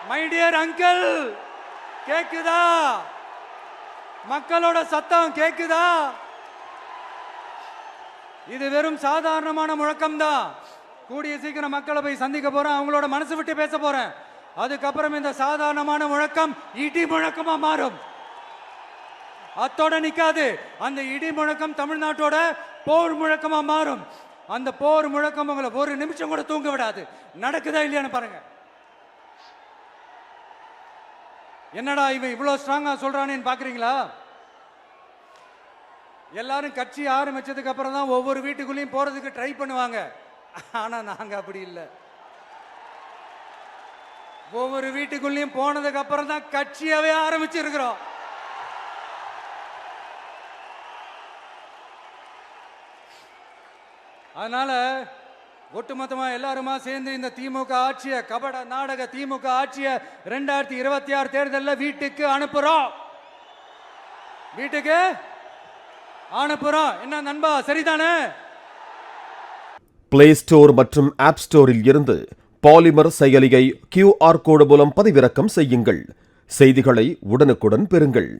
My dear uncle, கேக்குதா? மக்களோட சத்தம் கேக்குதா? இது வெறும் சாதாரணமான முழக்கம் தான். கூடிய சீக்கிரம் மக்களை போய் சந்திக்க போறேன், அவங்களோட மனசு விட்டு பேச போறேன். அதுக்கப்புறம் இந்த சாதாரணமான முழக்கம் இடி முழக்கமா மாறும். அத்தோட நிக்காது, அந்த இடி முழக்கம் தமிழ்நாட்டோட போர் முழக்கமா மாறும். அந்த போர் முழக்கம் உங்களை ஒரு நிமிஷம் கூட தூங்க விடாது. நடக்குதா இல்லையான்னு பாருங்க. என்னடா இவன் இவ்வளவு ஸ்ட்ராங்கா சொல்றானேன்னு பாக்குறீங்களா? எல்லாரும் கட்சி ஆரம்பிச்சதுக்கு அப்புறம் தான் ஒவ்வொரு வீட்டுக்குள்ளேயும் போறதுக்கு ட்ரை பண்ணுவாங்க. ஆனா நாங்க அப்படி இல்லை. ஒவ்வொரு வீட்டுக்குள்ளேயும் போனதுக்கு அப்புறம் தான் கட்சியாவே ஆரம்பிச்சிருக்கிறோம். அதனால ஒட்டுமொத்தமா எல்லாருமா சேர்ந்து இந்த திமுக ஆட்சியை, கபட நாடக திமுக ஆட்சியை 2026 தேர்தலில் வீட்டுக்கு அனுப்புறோம். வீட்டுக்கு அனுப்புறோம். என்ன நண்பா, சரிதானே? பிளே ஸ்டோர் மற்றும் ஆப் ஸ்டோரில் இருந்து பாலிமர் செயலியை QR கோடு மூலம் பதிவிறக்கம் செய்யுங்கள். செய்திகளை உடனுக்குடன் பெறுங்கள்.